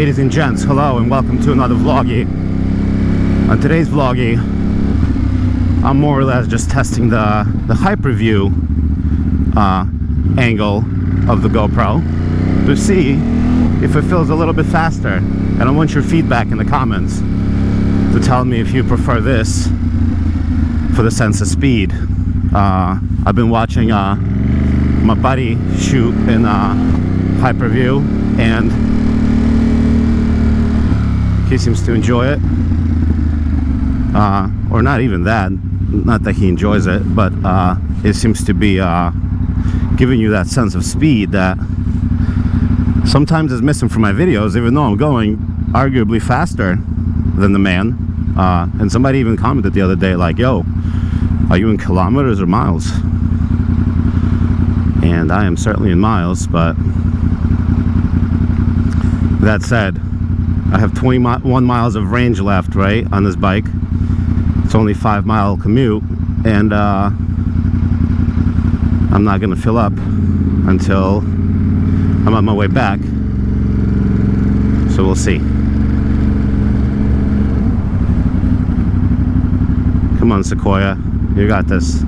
Ladies and gents, hello and welcome to another vloggy. On today's vloggy, I'm more or less just testing the HyperView angle of the GoPro to see if it feels a little bit faster. And I want your feedback in the comments to tell me if you prefer this for the sense of speed. I've been watching my buddy shoot in HyperView, and he seems to enjoy it, or not even that, not that he enjoys it, but it seems to be giving you that sense of speed that sometimes is missing from my videos, even though I'm going arguably faster than the man. And somebody even commented the other day like, yo, are you in kilometers or miles? And I am certainly in miles, but that said, I have 21 miles of range left, right, on this bike. It's only 5-mile commute, and I'm not gonna fill up until I'm on my way back, so we'll see. Come on, Sequoia, you got this.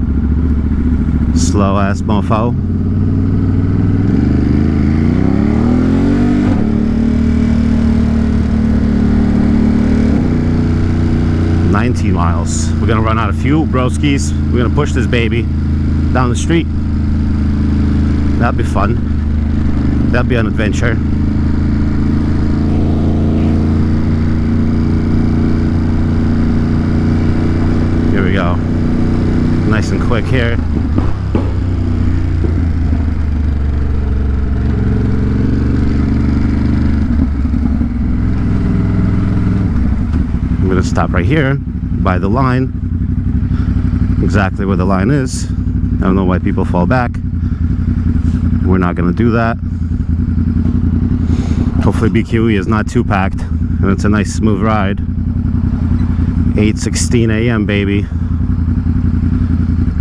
Slow ass mofo. Miles. We're gonna run out of fuel, broskies. We're gonna push this baby down the street. That'd be fun. That'd be an adventure. Here we go. Nice and quick here. I'm gonna stop right here by the line, exactly where the line is. I don't know why people fall back. We're not gonna do that. Hopefully BQE is not too packed and it's a nice smooth ride. 8:16 a.m. baby.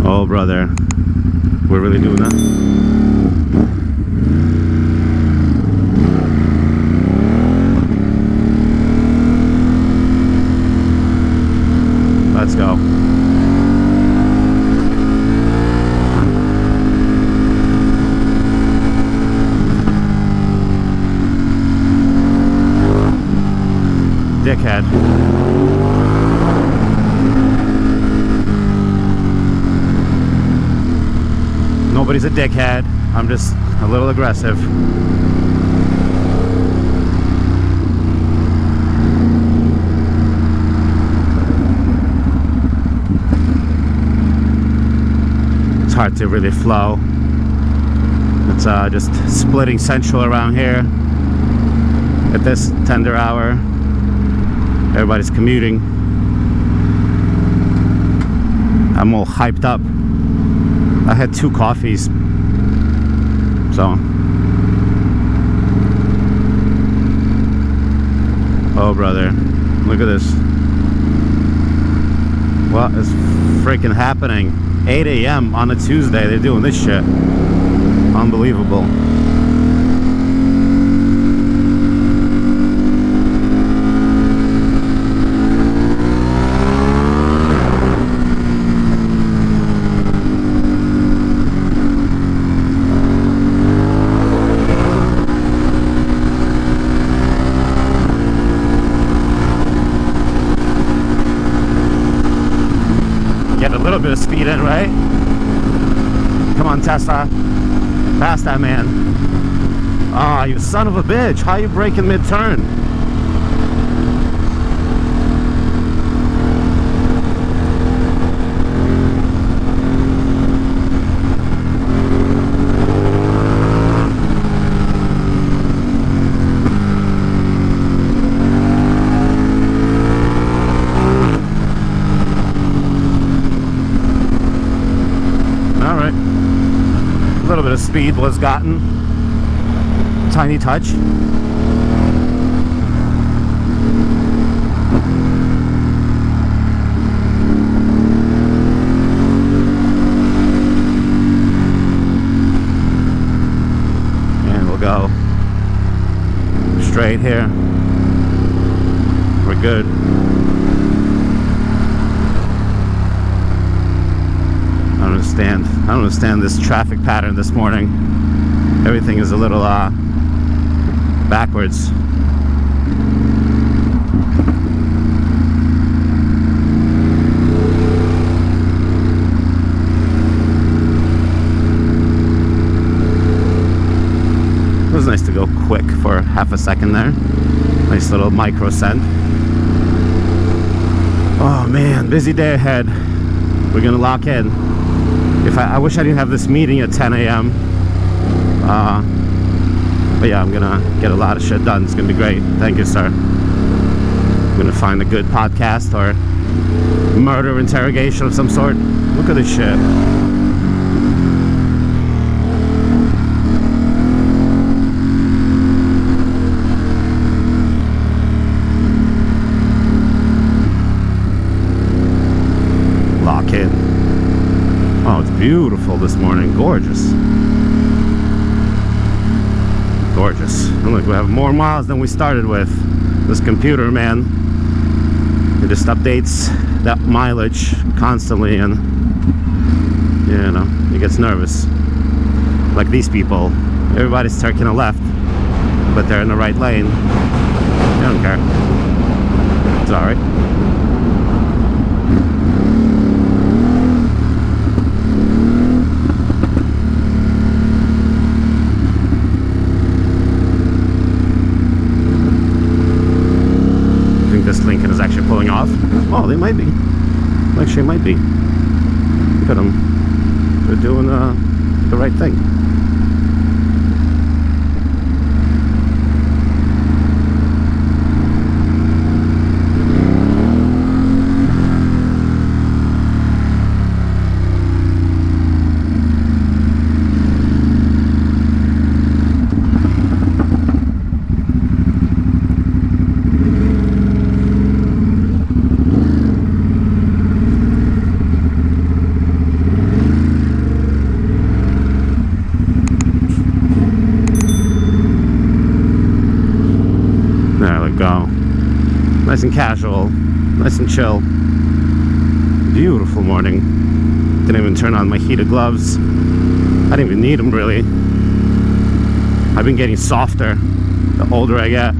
Oh brother, we're really doing that. Let's go. Dickhead. Nobody's a dickhead. I'm just a little aggressive. It's hard to really flow. It's just splitting central around here at this tender hour. Everybody's commuting. I'm all hyped up. I had 2 coffees, so. Oh brother, look at this. What is freaking happening? 8 a.m. on a Tuesday, they're doing this shit. Unbelievable. Get a little bit of speed in, right? Come on, Tesla. Pass that man. Ah, you son of a bitch. How you braking mid-turn? A little bit of speed was gotten. Tiny touch. And we'll go straight here. we're good. I don't understand this traffic pattern this morning. Everything is a little backwards. It was nice to go quick for half a second there. Nice little microcent. Oh man, busy day ahead. We're gonna lock in. I wish I didn't have this meeting at 10 a.m. But yeah, I'm gonna get a lot of shit done. It's gonna be great. Thank you, sir. I'm gonna find a good podcast or murder interrogation of some sort. Look at this shit. Lock in. Oh, it's beautiful this morning. Gorgeous. Gorgeous. And look, we have more miles than we started with. This computer, man, it just updates that mileage constantly, and you know, it gets nervous. Like these people, everybody's taking a left, but they're in the right lane. They don't care. It's alright. This Lincoln is actually pulling off. Oh, they might be. Actually, might be. Look at them. They're doing the right thing. Go. Nice and casual, nice and chill. Beautiful morning. Didn't even turn on my heated gloves. I didn't even need them really. I've been getting softer the older I get.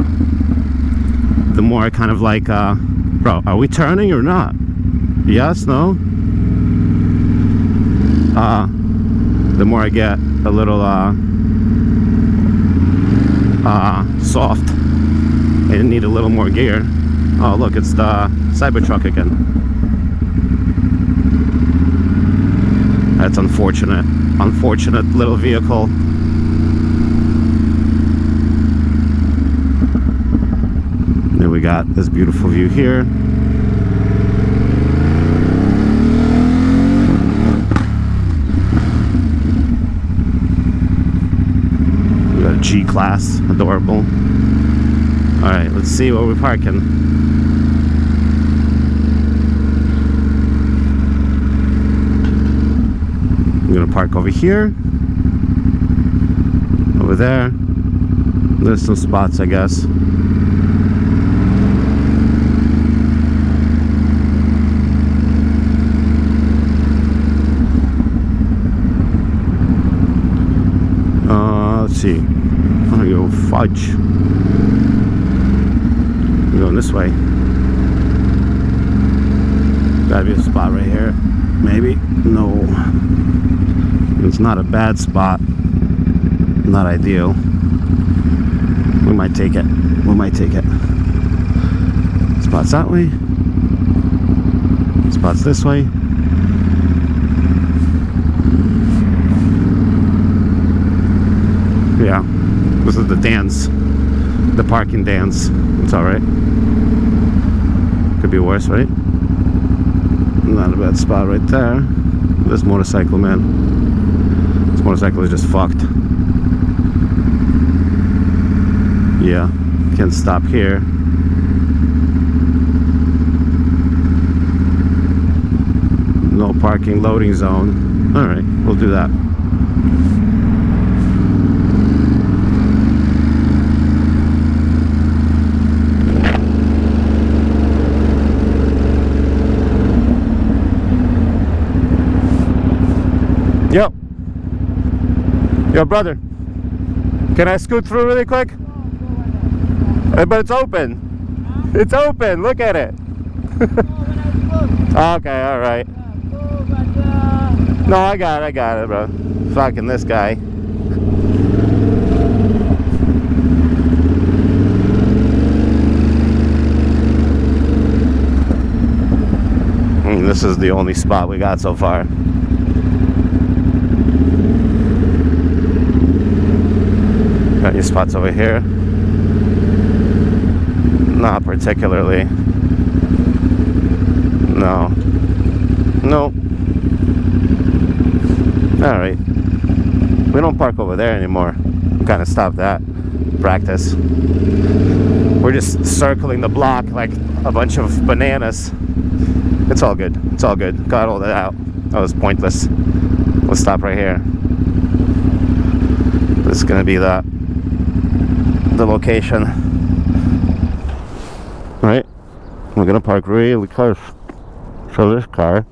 The more I kind of like, bro, are we turning or not? Yes, no? The more I get a little soft. I need a little more gear. Oh look, it's the Cybertruck again. That's unfortunate. Unfortunate little vehicle. Then we got this beautiful view here. We got a G-Class, adorable. Alright, let's see where we're parking. I'm gonna park over here. Over there. There's some spots, I guess. Let's see. I'm gonna go fudge. Going this way. Gotta be a spot right here. Maybe. No. It's not a bad spot. Not ideal. We might take it. We might take it. Spots that way. Spots this way. Yeah. This is the dance. The parking dance. It's alright. Could be worse, right? Not a bad spot right there. This motorcycle, man. This motorcycle is just fucked. Yeah. Can't stop here. No parking loading zone. Alright, we'll do that. Yo, brother, can I scoot through really quick? But it's open. It's open. Look at it. Okay, all right. No, I got it, bro. Fucking this guy. This is the only spot we got so far. Got any spots over here? Not particularly. No. Nope. Alright. We don't park over there anymore. We kind of stopped that practice. We're just circling the block like a bunch of bananas. It's all good. It's all good. Got all that out. That was pointless. We'll stop right here. This is gonna be the location. Right? We're gonna park really close to this car.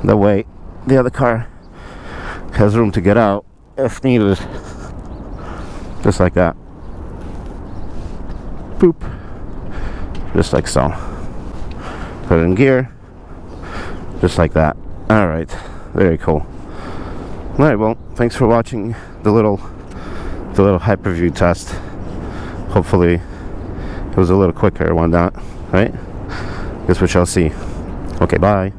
That way the other car has room to get out if needed. Just like that. Boop. Just like so. Put it in gear. Just like that. Alright. Very cool. Alright, well, thanks for watching the little HyperView test. Hopefully it was a little quicker one, that, right? Guess we shall see. Okay, bye.